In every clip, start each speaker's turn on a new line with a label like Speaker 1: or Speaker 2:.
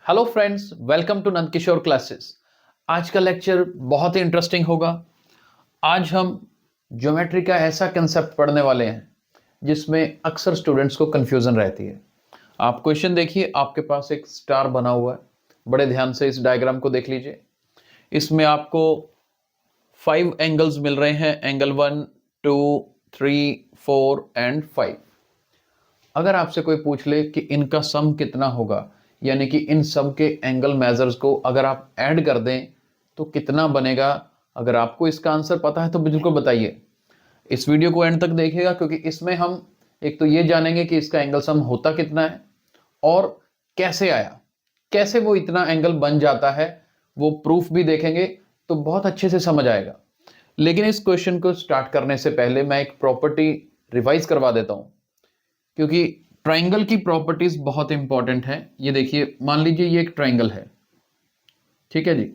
Speaker 1: Hello friends, welcome to Nand Kishore classes. आज का lecture बहुत ही इंटरेस्टिंग होगा। आज हम ज्योमेट्री का ऐसा कंसेप्ट पढ़ने वाले हैं जिसमें अक्सर स्टूडेंट्स को कंफ्यूजन रहती है। आप क्वेश्चन देखिए, आपके पास एक स्टार बना हुआ है। बड़े ध्यान से इस डायग्राम को देख लीजिए। इसमें आपको 5 एंगल्स मिल रहे हैं, एंगल 1, 2, 3, 4 एंड 5। अगर आपसे कोई पूछ ले कि इनका सम कितना होगा, यानी कि इन सब के एंगल मेजर्स को अगर आप ऐड कर दें तो कितना बनेगा, अगर आपको इसका आंसर पता है तो बिल्कुल बताइए। इस वीडियो को एंड तक देखिएगा, क्योंकि इसमें हम एक तो ये जानेंगे कि इसका एंगल सम होता कितना है और कैसे आया, कैसे वो इतना एंगल बन जाता है, वो प्रूफ भी देखेंगे तो बहुत अच्छे से समझ आएगा। लेकिन इस क्वेश्चन को स्टार्ट करने से पहले मैं एक प्रॉपर्टी रिवाइज करवा देता हूं, क्योंकि ट्राइंगल की प्रॉपर्टीज बहुत इंपॉर्टेंट है। ये देखिए, मान लीजिए ये एक ट्राइंगल है, ठीक है जी।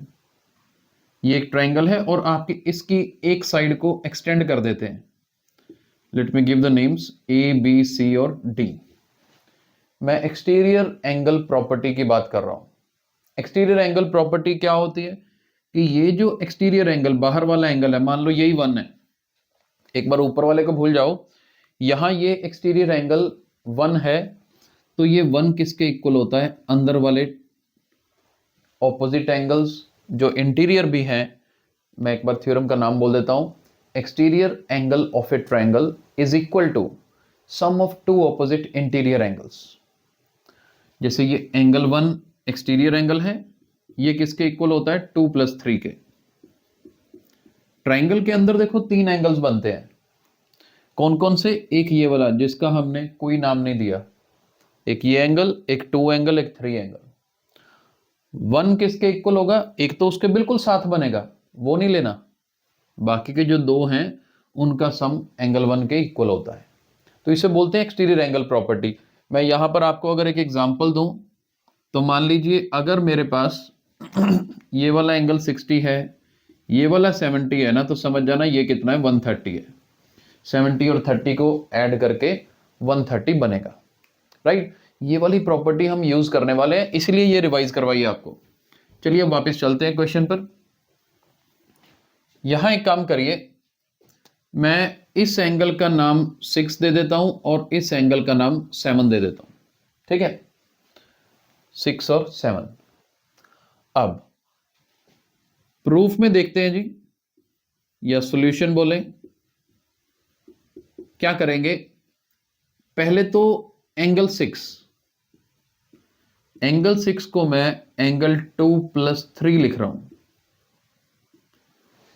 Speaker 1: ये एक ट्राइंगल है और आपकी इसकी एक साइड को एक्सटेंड कर देते हैं। Let me give the names A, B, C और डी। मैं एक्सटीरियर एंगल प्रॉपर्टी की बात कर रहा हूं। एक्सटीरियर एंगल प्रॉपर्टी क्या होती है कि ये जो एक्सटीरियर एंगल, बाहर वाला एंगल है, मान लो यही 1 है। एक बार ऊपर वाले को भूल जाओ। यहां ये एक्सटीरियर एंगल 1 है, तो ये 1 किसके इक्वल होता है? अंदर वाले ऑपोजिट एंगल्स जो इंटीरियर भी हैं। मैं एक बार थ्योरम का नाम बोल देता हूं। Exterior angle of a triangle is equal to sum of two opposite interior angles. जैसे ये एंगल 1 एक्सटीरियर एंगल है, ये किसके इक्वल होता है? 2 + 3 के। ट्राइंगल के अंदर देखो 3 एंगल्स बनते हैं। कौन कौन से? एक ये वाला जिसका हमने कोई नाम नहीं दिया, एक ये एंगल, एक 2 एंगल, एक 3 एंगल। 1 किसके इक्वल होगा? एक तो उसके बिल्कुल साथ बनेगा, वो नहीं लेना। बाकी के जो 2 हैं उनका सम एंगल 1 के इक्वल होता है, तो इसे बोलते हैं एक्सटीरियर एंगल प्रॉपर्टी। मैं यहां पर आपको अगर एक एग्जांपल दूं तो मान लीजिए अगर मेरे पास ये वाला एंगल 60 है, ये वाला 70 है ना, तो समझ जाना ये कितना है? 130 है। 70 और 30 को ऐड करके 130 बनेगा, राइट। ये वाली प्रॉपर्टी हम यूज करने वाले हैं, इसलिए ये रिवाइज करवाइए आपको। चलिए अब वापस चलते हैं क्वेश्चन पर। यहां एक काम करिए, मैं इस एंगल का नाम 6 दे देता हूं और इस एंगल का नाम 7 दे देता हूं, ठीक है? 6 और 7। अब प्रूफ में देखते हैं जी, या सॉल्यूशन बोले, क्या करेंगे? पहले तो एंगल 6 को मैं एंगल 2 + 3 लिख रहा हूं।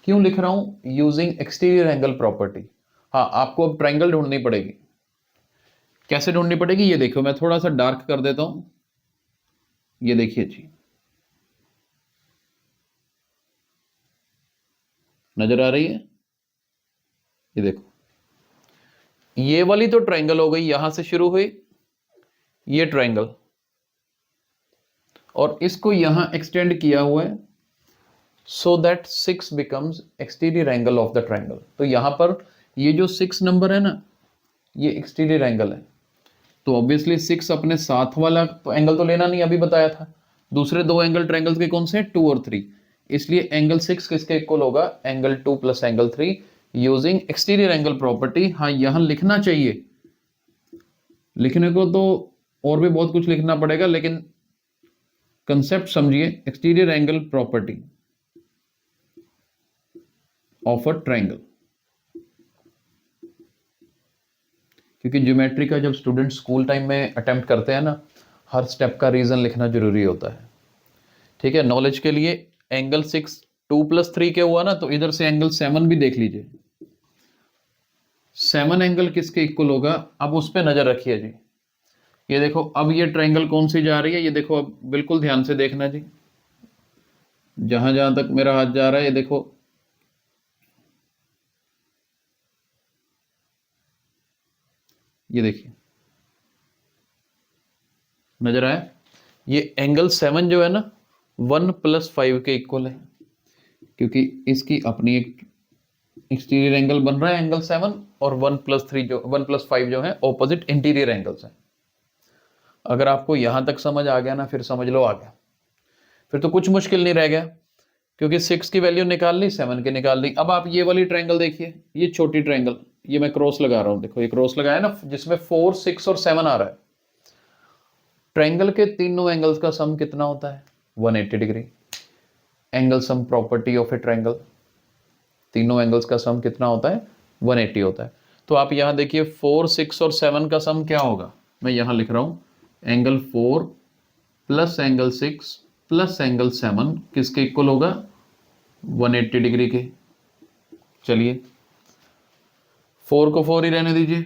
Speaker 1: क्यों लिख रहा हूं? Using exterior angle property. हाँ, आपको अब ट्राइंगल ढूंढनी पड़ेगी। कैसे ढूंढनी पड़ेगी ये देखो, मैं थोड़ा सा डार्क कर देता हूं। ये देखिए जी, नजर आ रही है? ये देखो, ये वाली तो ट्राइंगल हो गई, यहां से शुरू हुई ये ट्राइंगल, और इसको यहां एक्सटेंड किया हुआ है, so that 6 becomes exterior angle of the triangle. तो यहां पर ये जो 6 नंबर है ना, ये एक्सटीरियर एंगल है। तो ऑब्वियसली 6 अपने साथ वाला तो एंगल तो लेना नहीं, अभी बताया था। दूसरे 2 एंगल ट्राइंगल्स के कौन से हैं? 2 और 3। इसलिए एंगल 6 किसके इक्वल होगा? Angle 2 + angle 3 using exterior angle property. हाँ, यहां लिखना चाहिए, लिखने को तो और भी बहुत कुछ लिखना पड़ेगा, लेकिन कंसेप्ट समझिए। Exterior angle property of a triangle, क्योंकि ज्योमेट्री का जब स्टूडेंट स्कूल टाइम में अटेम्प्ट करते हैं ना, हर स्टेप का रीजन लिखना जरूरी होता है, ठीक है? नॉलेज के लिए एंगल 6 2 + 3 के हुआ ना, तो इधर से एंगल 7 भी देख लीजिए। 7 एंगल किसके इक्वल होगा? अब उस पर नजर रखिए जी। ये देखो, अब ये ट्राइंगल कौन सी जा रही है? ये देखो, अब बिल्कुल ध्यान से देखना जी, जहां जहां तक मेरा हाथ जा रहा है, ये देखो, ये देखिए, नजर आया? ये एंगल 7 जो है ना, 1 + 5 के इक्वल है, क्योंकि इसकी अपनी एक एक्सटीरियर एंगल बन रहा है एंगल 7, और 1 + 3 जो 1 + 5 जो है ऑपोजिट इंटीरियर एंगल्स हैं। अगर आपको यहां तक समझ आ गया ना, फिर समझ लो आ गया। फिर तो कुछ मुश्किल नहीं रह गया, क्योंकि 6 की वैल्यू निकाल ली, 7 की निकाल ली। अब आप ये वाली ट्रायंगल देखिए, ये छोटी ट्रायंगल, ये मैं क्रॉस लगा रहा हूं, देखो ये क्रॉस लगाया ना, जिसमें 4, 6 और 7 आ रहा है। ट्रायंगल के तीनों एंगल्स का सम कितना होता है? 180 degree. Angle sum property of A triangle, तीनों एंगल्स का सम कितना होता है? 180 होता है। तो आप यहां देखिए 4, 6 और 7 का सम क्या होगा? मैं यहां लिख रहा हूं, angle 4 plus angle 6 plus angle 7 किसके इक्वल होगा? 180 डिग्री के। चलिए 4 को 4 ही रहने दीजिए।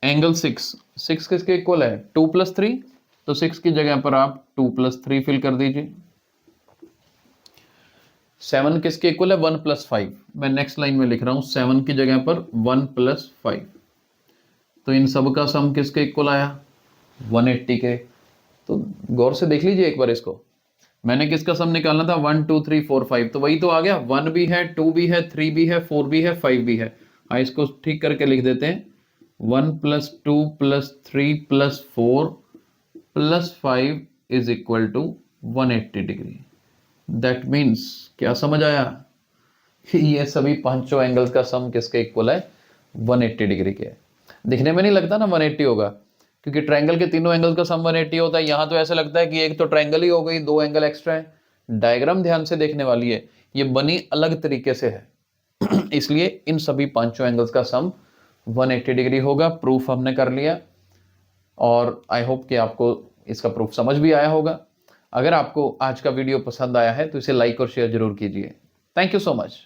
Speaker 1: एंगल 6 किसके इक्वल है? 2 + 3, तो 6 की जगह पर आप 2 + 3 फिल कर दीजिए। 7 किसके इक्वल है? 1 + 5। मैं नेक्स्ट लाइन में लिख रहा हूं 7 की जगह पर 1 + 5। तो इन सब का सम किसके इक्वल आया? 180 के। तो गौर से देख लीजिए एक बार इसको, मैंने किसका सम निकालना था? 1 2 3 4 5, तो वही तो आ गया। 1 भी है, 2 भी है, 3 भी है, 4 भी है, 5 भी है। इसको ठीक करके लिख देते हैं, 1 + 2 + 3 + 4 + 5 is equal to 180 degree. That means, क्या समझ आया? ये सभी पांचों एंगल्स का सम किसके इक्वल है? 180 डिग्री के। दिखने में नहीं लगता ना 180 होगा, क्योंकि ट्रायंगल के तीनों एंगल का सम 180 होता है। यहां तो ऐसा लगता है कि एक तो ट्रायंगल ही हो गई, 2 एंगल एक्स्ट्रा है। डायग्राम ध्यान से देखने वाली है, ये बनी अलग तरीके से है। इसलिए इन सभी पांचों एंगल्स का सम 180 डिग्री होगा। प्रूफ हमने कर लिया, और आई होप कि आपको इसका प्रूफ समझ भी आया होगा। अगर आपको आज का वीडियो पसंद आया है तो इसे लाइक और शेयर जरूर कीजिए। Thank you so much.